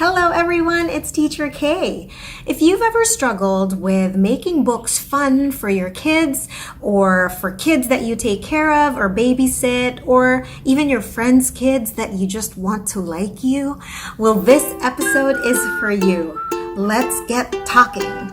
Hello everyone, it's Teacher Kaye. If you've ever struggled with making books fun for your kids or for kids that you take care of or babysit or even your friends' kids that you just want to like you, well, this episode is for you. Let's get talking.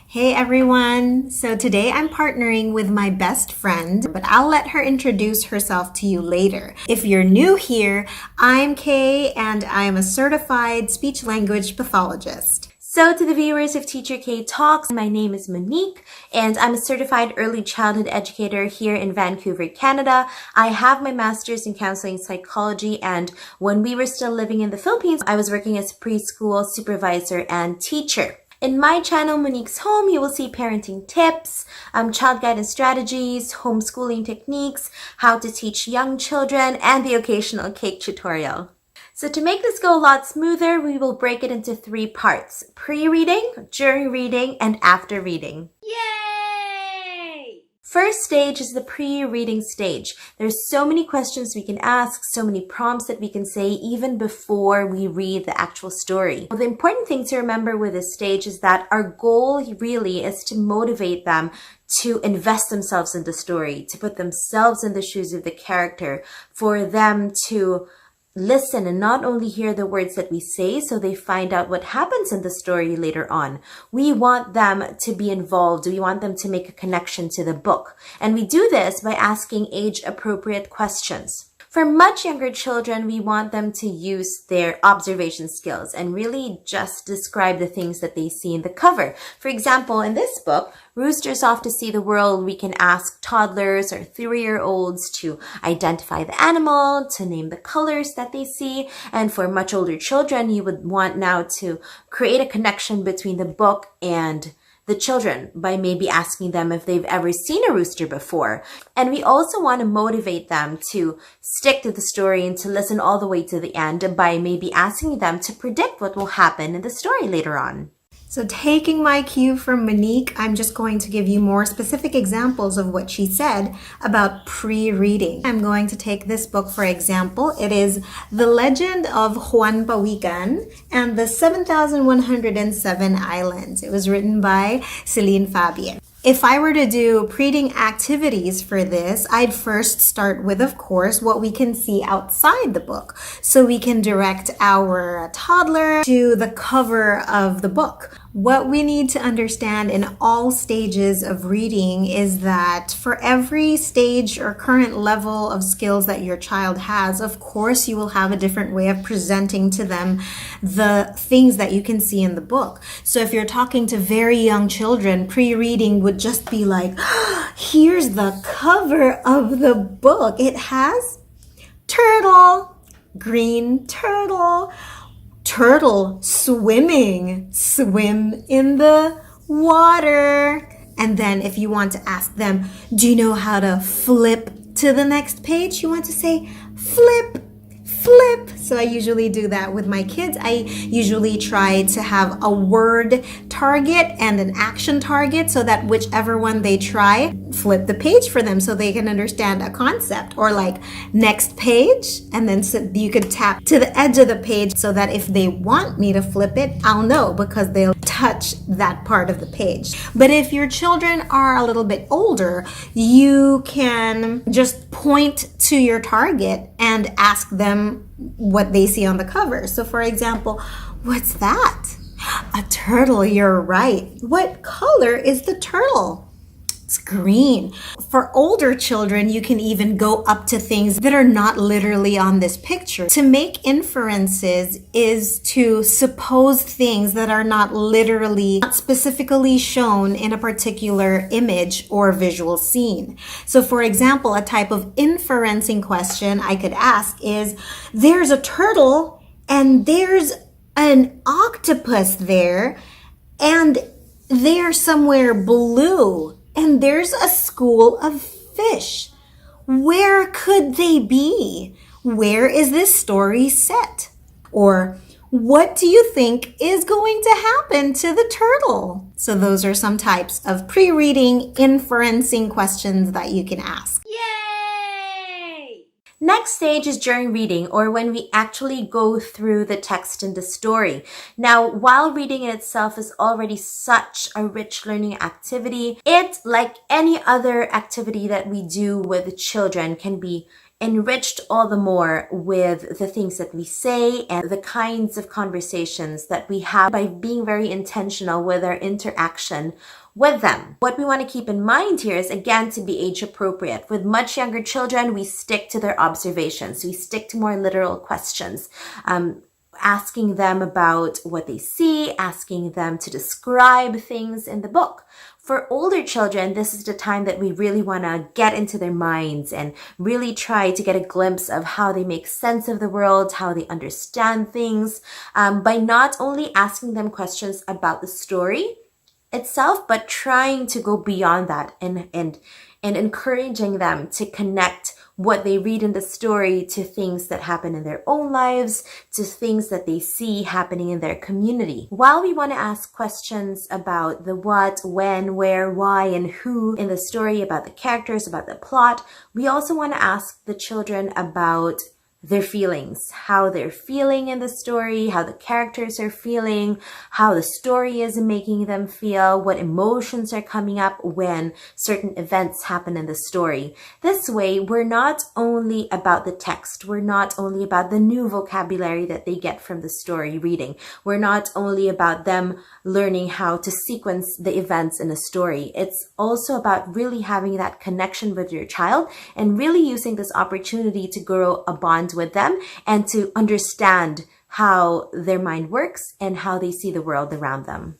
Hey everyone! So today I'm partnering with my best friend, but I'll let her introduce herself to you later. If you're new here, I'm Kay and I'm a certified speech language pathologist. So to the viewers of Teacher Kaye Talks, my name is Monique and I'm a certified early childhood educator here in Vancouver, Canada. I have my master's in counseling psychology, and when we were still living in the Philippines, I was working as a preschool supervisor and teacher. In my channel, Monique's Home, you will see parenting tips, child guidance strategies, homeschooling techniques, how to teach young children, and the occasional cake tutorial. So to make this go a lot smoother, we will break it into 3 parts: pre-reading, during reading, and after reading. Yay! First stage is the pre-reading stage. There's so many questions we can ask, so many prompts that we can say even before we read the actual story. Well, the important thing to remember with this stage is that our goal really is to motivate them to invest themselves in the story, to put themselves in the shoes of the character, for them to listen and not only hear the words that we say so they find out what happens in the story later on. We want them to be involved. We want them to make a connection to the book. And we do this by asking age-appropriate questions. For much younger children, we want them to use their observation skills and really just describe the things that they see in the cover. For example, in this book, Roosters Off to See the World, we can ask toddlers or 3-year-olds to identify the animal, to name the colors that they see. And for much older children, you would want now to create a connection between the book and the children by maybe asking them if they've ever seen a rooster before. And we also want to motivate them to stick to the story and to listen all the way to the end by maybe asking them to predict what will happen in the story later on. So taking my cue from Monique, I'm just going to give you more specific examples of what she said about pre-reading. I'm going to take this book for example. It is The Legend of Juan Pawikan and the 7,107 Islands. It was written by Celine Fabian. If I were to do pre-reading activities for this, I'd first start with, of course, what we can see outside the book. So we can direct our toddler to the cover of the book. What we need to understand in all stages of reading is that for every stage or current level of skills that your child has, of course, you will have a different way of presenting to them the things that you can see in the book. So if you're talking to very young children, pre-reading would just be like, here's the cover of the book. It has turtle, green turtle, turtle swimming, swim in the water. And then if you want to ask them, do you know how to flip to the next page? You want to say, flip, flip. So I usually do that with my kids. I usually try to have a word target and an action target so that whichever one they try, flip the page for them so they can understand a concept. Or like next page, and then so you could tap to the edge of the page so that if they want me to flip it, I'll know because they'll touch that part of the page. But if your children are a little bit older, you can just point to your target and ask them what they see on the cover. So for example, what's that? A turtle, you're right. What color is the turtle? It's green. For older children, you can even go up to things that are not literally on this picture. To make inferences is to suppose things that are not literally, not specifically shown in a particular image or visual scene. So for example, a type of inferencing question I could ask is, there's a turtle and there's an octopus there, and they're somewhere blue. And there's a school of fish. Where could they be? Where is this story set? Or What do you think is going to happen to the turtle? So those are some types of pre-reading inferencing questions that you can ask. Yay! Next stage is during reading, or when we actually go through the text in the story. Now, while reading in itself is already such a rich learning activity, it, like any other activity that we do with children, can be enriched all the more with the things that we say and the kinds of conversations that we have by being very intentional with our interaction with them. What we want to keep in mind here is, again, to be age appropriate. With much younger children, we stick to their observations. We stick to more literal questions. Asking them about what they see, asking them to describe things in the book. For older children, this is the time that we really want to get into their minds and really try to get a glimpse of how they make sense of the world, how they understand things, by not only asking them questions about the story itself, but trying to go beyond that and encouraging them to connect what they read in the story to things that happen in their own lives, to things that they see happening in their community. While we want to ask questions about the what, when, where, why, and who in the story, about the characters, about the plot, we also want to ask the children about their feelings, how they're feeling in the story, how the characters are feeling, how the story is making them feel, what emotions are coming up when certain events happen in the story. This way, we're not only about the text, we're not only about the new vocabulary that they get from the story reading, we're not only about them learning how to sequence the events in a story. It's also about really having that connection with your child and really using this opportunity to grow a bond with them and to understand how their mind works and how they see the world around them.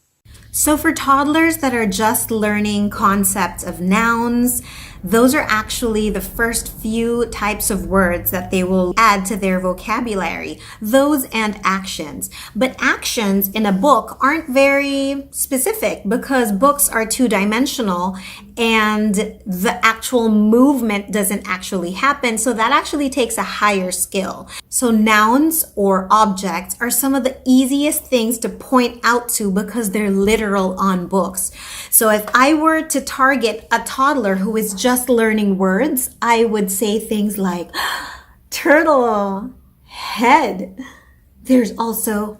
So for toddlers that are just learning concepts of nouns, those are actually the first few types of words that they will add to their vocabulary, those and actions. But actions in a book aren't very specific because books are two-dimensional and the actual movement doesn't actually happen. So that actually takes a higher skill. So nouns or objects are some of the easiest things to point out to because they're literal on books. So if I were to target a toddler who is just learning words, I would say things like turtle, head. There's also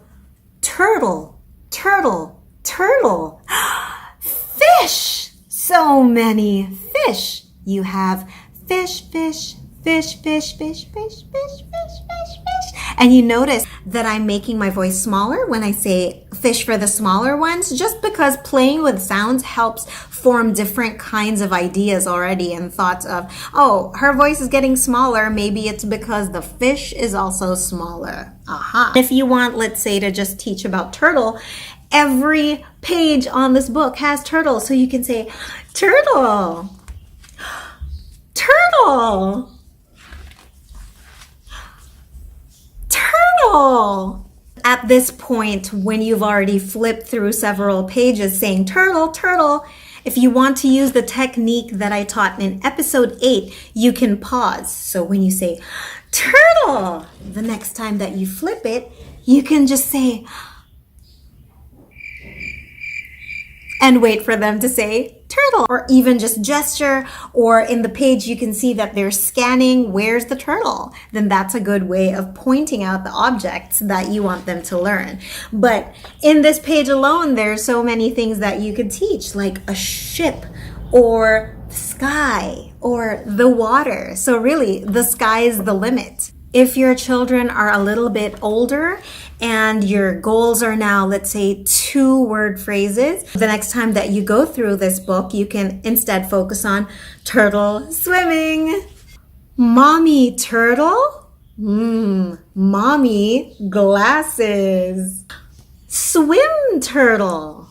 turtle, turtle, turtle, fish. So many fish. You have fish, fish, fish, fish, fish, fish, fish, fish, fish, fish. And you notice that I'm making my voice smaller when I say fish for the smaller ones, just because playing with sounds helps form different kinds of ideas already and thoughts of, oh, her voice is getting smaller. Maybe it's because the fish is also smaller. Aha. If you want, let's say, to just teach about turtle, every page on this book has turtle. So you can say, turtle, turtle, turtle. At this point, when you've already flipped through several pages saying turtle, turtle, if you want to use the technique that I taught in episode 8, you can pause. So when you say turtle, the next time that you flip it, you can just say, and wait for them to say turtle, or even just gesture, or in the page you can see that they're scanning where's the turtle. Then that's a good way of pointing out the objects that you want them to learn. But in this page alone, there's so many things that you could teach, like a ship or sky or the water. So really, the sky is the limit. If your children are a little bit older and your goals are now, let's say, 2-word phrases, the next time that you go through this book, you can instead focus on turtle swimming, mommy turtle, mommy glasses, swim turtle.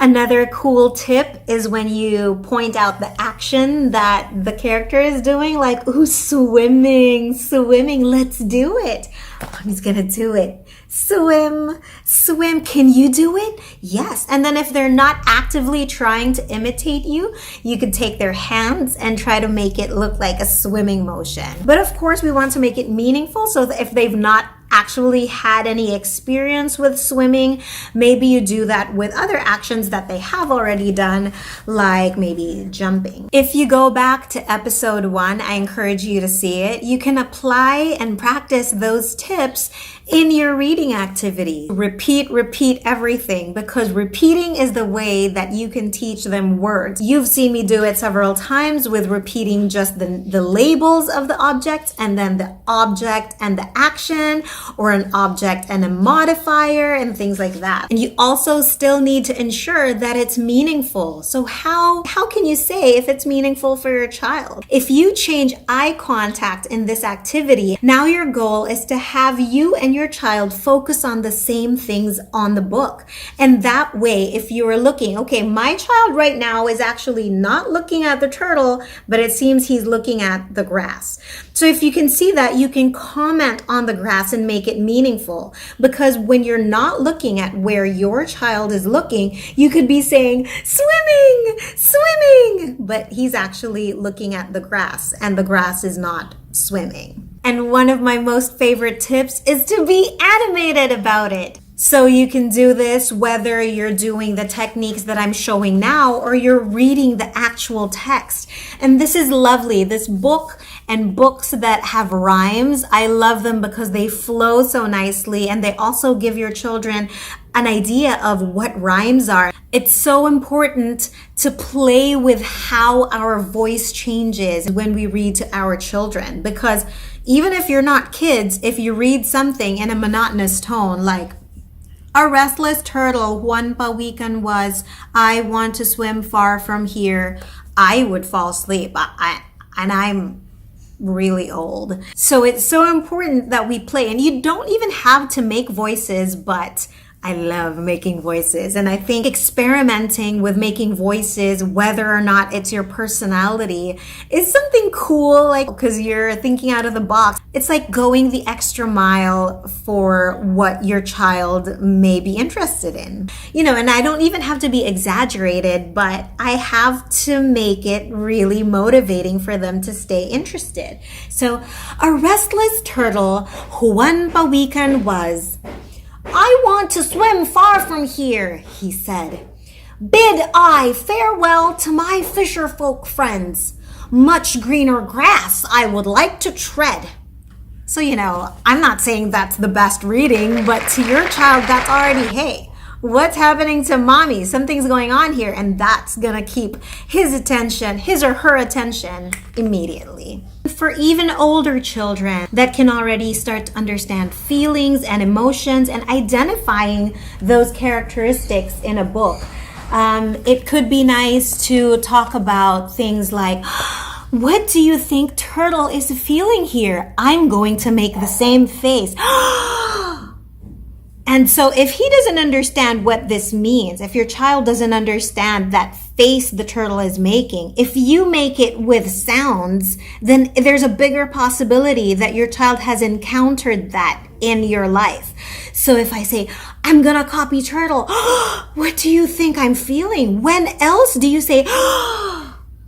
Another cool tip is when you point out the action that the character is doing, like, ooh, swimming, swimming, let's do it. Mommy's gonna do it. Swim, swim, can you do it? Yes. And then if they're not actively trying to imitate you, you could take their hands and try to make it look like a swimming motion. But of course, we want to make it meaningful, so that if they've not actually had any experience with swimming, maybe you do that with other actions that they have already done, like maybe jumping. If you go back to episode 1, I encourage you to see it. You can apply and practice those tips in your reading activity. Repeat everything, because repeating is the way that you can teach them words. You've seen me do it several times with repeating just the labels of the objects, and then the object and the action, or an object and a modifier, and things like that. And you also still need to ensure that it's meaningful. So how can you say if it's meaningful for your child? If you change eye contact in this activity, now your goal is to have you and your child focus on the same things on the book. And that way, if you are looking, okay, my child right now is actually not looking at the turtle, but it seems he's looking at the grass. So if you can see that, you can comment on the grass and make it meaningful. Because when you're not looking at where your child is looking, you could be saying, swimming, swimming, but he's actually looking at the grass, and the grass is not swimming. And one of my most favorite tips is to be animated about it. So you can do this whether you're doing the techniques that I'm showing now or you're reading the actual text. And this is lovely. This book and books that have rhymes, I love them because they flow so nicely, and they also give your children an idea of what rhymes are. It's so important to play with how our voice changes when we read to our children, because even if you're not kids, if you read something in a monotonous tone, like a restless turtle, one pawikan was, I want to swim far from here, I would fall asleep. And I'm really old. So it's so important that we play. And you don't even have to make voices, but I love making voices. And I think experimenting with making voices, whether or not it's your personality, is something cool, like, because you're thinking out of the box. It's like going the extra mile for what your child may be interested in. You know, and I don't even have to be exaggerated, but I have to make it really motivating for them to stay interested. So, a restless turtle, one pawikan was, I want to swim far from here, he said. Bid I farewell to my fisher folk friends. Much greener grass I would like to tread. So, you know, I'm not saying that's the best reading, but to your child, that's already, hey, what's happening to mommy? Something's going on here, and that's gonna keep his attention, his or her attention, immediately. For even older children that can already start to understand feelings and emotions and identifying those characteristics in a book, it could be nice to talk about things like, what do you think Turtle is feeling here? I'm going to make the same face. And so if he doesn't understand what this means, if your child doesn't understand that face the turtle is making, if you make it with sounds, then there's a bigger possibility that your child has encountered that in your life. So if I say, I'm gonna copy turtle, what do you think I'm feeling? When else do you say,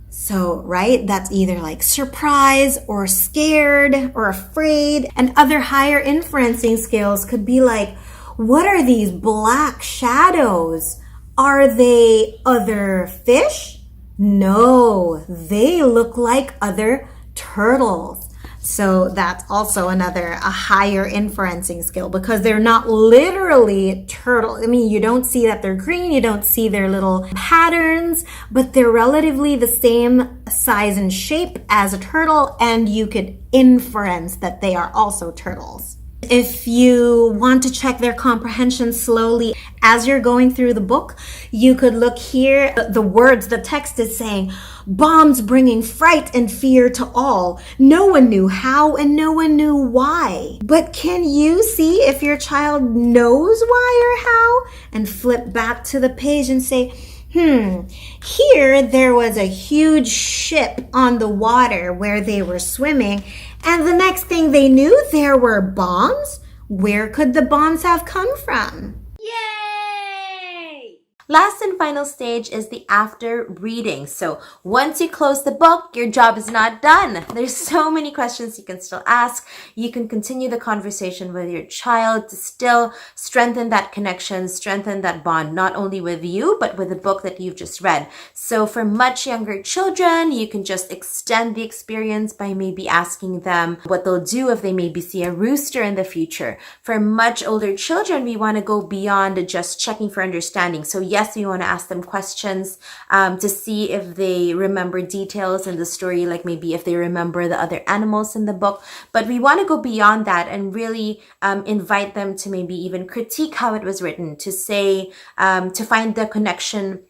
so, right, that's either like surprise or scared or afraid. And other higher inferencing skills could be like, what are these black shadows? Are they other fish? No, they look like other turtles. So that's also a higher inferencing skill, because they're not literally turtle. I mean, you don't see that they're green, you don't see their little patterns, but they're relatively the same size and shape as a turtle, and you could inference that they are also turtles. If you want to check their comprehension slowly as you're going through the book, you could look here. The words, the text is saying, bombs bringing fright and fear to all. No one knew how and no one knew why. But can you see if your child knows why or how? And flip back to the page and say, here there was a huge ship on the water where they were swimming, and the next thing they knew, there were bombs. Where could the bombs have come from? Yay! Last and final stage is the after reading. So once you close the book, your job is not done. There's so many questions you can still ask. You can continue the conversation with your child to still strengthen that connection, strengthen that bond, not only with you, but with the book that you've just read. So for much younger children, you can just extend the experience by maybe asking them what they'll do if they maybe see a rooster in the future. For much older children, we want to go beyond just checking for understanding. So yes, we want to ask them questions to see if they remember details in the story, like maybe if they remember the other animals in the book. But we want to go beyond that and really invite them to maybe even critique how it was written, to say, to find the connection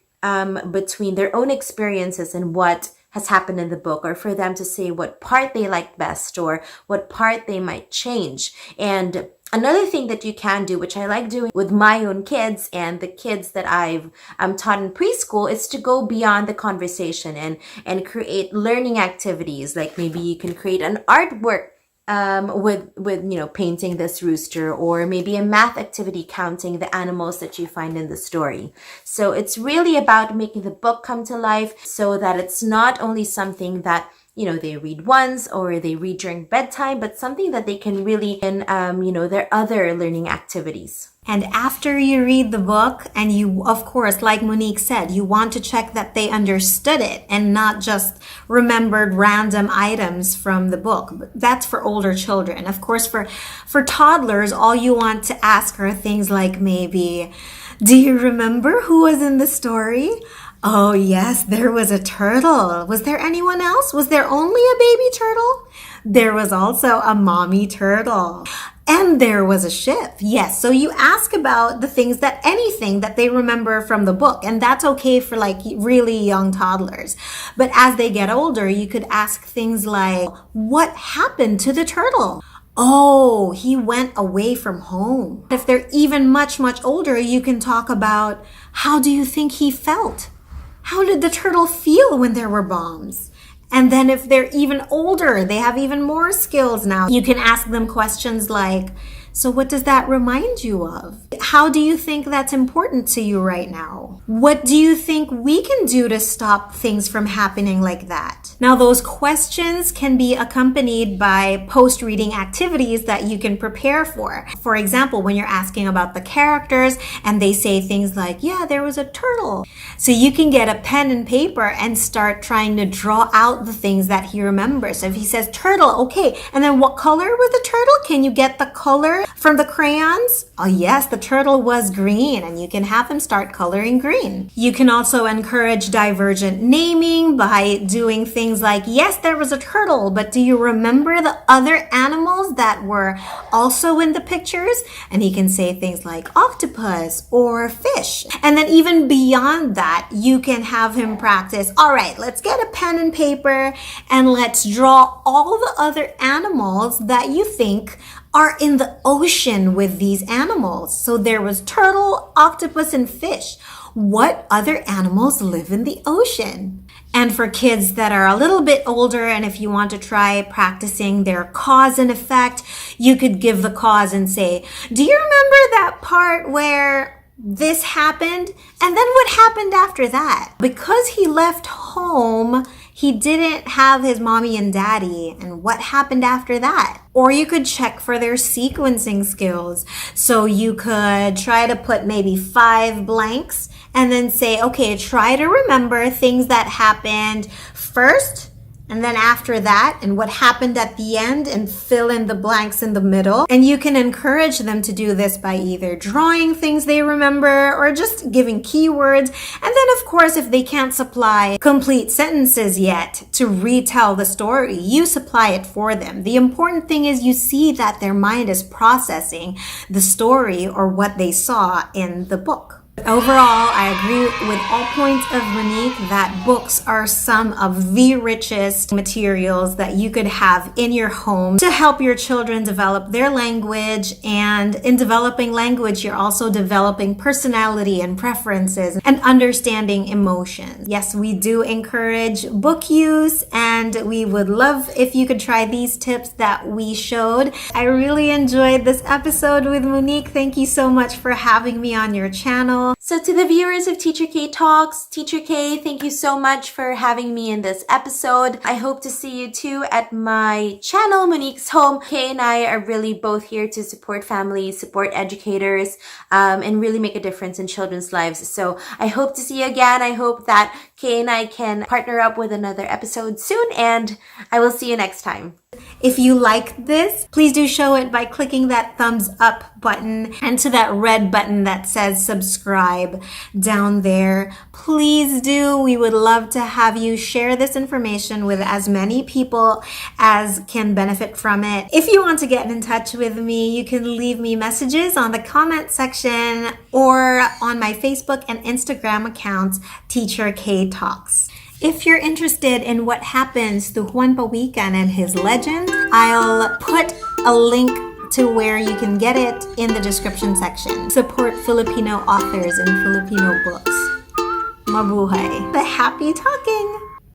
between their own experiences and what has happened in the book, or for them to say what part they like best or what part they might change. And another thing that you can do, which I like doing with my own kids and the kids that I've taught in preschool, is to go beyond the conversation and create learning activities. Like maybe you can create an artwork with painting this rooster, or maybe a math activity counting the animals that you find in the story. So it's really about making the book come to life so that it's not only something that they read once or they read during bedtime, but something that they can really in their other learning activities. And after you read the book, and you, of course, like Monique said, you want to check that they understood it and not just remembered random items from the book. That's for older children. Of course, for toddlers, all you want to ask are things like maybe, do you remember who was in the story? Oh yes, there was a turtle. Was there anyone else? Was there only a baby turtle? There was also a mommy turtle. And there was a ship. Yes. So you ask about the things anything that they remember from the book. And that's okay for like really young toddlers. But as they get older, you could ask things like, what happened to the turtle? Oh, he went away from home. If they're even much, much older, you can talk about, how do you think he felt? How did the turtle feel when there were bombs? And then if they're even older, they have even more skills now. You can ask them questions like, so what does that remind you of? How do you think that's important to you right now? What do you think we can do to stop things from happening like that? Now, those questions can be accompanied by post-reading activities that you can prepare for. For example, when you're asking about the characters and they say things like, yeah, there was a turtle. So you can get a pen and paper and start trying to draw out the things that he remembers. So if he says turtle, okay, and then what color was the turtle? Can you get the color from the crayons? Oh yes, the turtle was green, and you can have him start coloring green. You can also encourage divergent naming by doing things like, yes, there was a turtle, but do you remember the other animals that were also in the pictures? And he can say things like octopus or fish. And then even beyond that, you can have him practice, all right, let's get a pen and paper and let's draw all the other animals that you think are in the ocean with these animals. So there was turtle, octopus, and fish. What other animals live in the ocean? And for kids that are a little bit older, and if you want to try practicing their cause and effect, you could give the cause and say, do you remember that part where this happened? And then what happened after that? Because he left home, he didn't have his mommy and daddy, and what happened after that? Or you could check for their sequencing skills. So you could try to put maybe 5 blanks and then say, okay, try to remember things that happened first, and then after that, and what happened at the end, and fill in the blanks in the middle. And you can encourage them to do this by either drawing things they remember or just giving keywords. And then, of course, if they can't supply complete sentences yet to retell the story, you supply it for them. The important thing is you see that their mind is processing the story or what they saw in the book. Overall, I agree with all points of Monique that books are some of the richest materials that you could have in your home to help your children develop their language. And in developing language, you're also developing personality and preferences and understanding emotions. Yes, we do encourage book use, and we would love if you could try these tips that we showed. I really enjoyed this episode with Monique. Thank you so much for having me on your channel. Filipino. So to the viewers of Teacher Kaye Talks, Teacher Kaye, thank you so much for having me in this episode. I hope to see you too at my channel, Monique's Home. Kaye and I are really both here to support families, support educators, and really make a difference in children's lives. So I hope to see you again. I hope that Kaye and I can partner up with another episode soon, and I will see you next time. If you liked this, please do show it by clicking that thumbs up button and to that red button that says subscribe down there. Please do. We would love to have you share this information with as many people as can benefit from it. If you want to get in touch with me, you can leave me messages on the comment section or on my Facebook and Instagram accounts, Teacher Kaye Talks. If you're interested in what happens to Juan Pawikan and his legend, I'll put a link to where you can get it in the description section. Support Filipino authors and Filipino books. Mabuhay. Happy talking!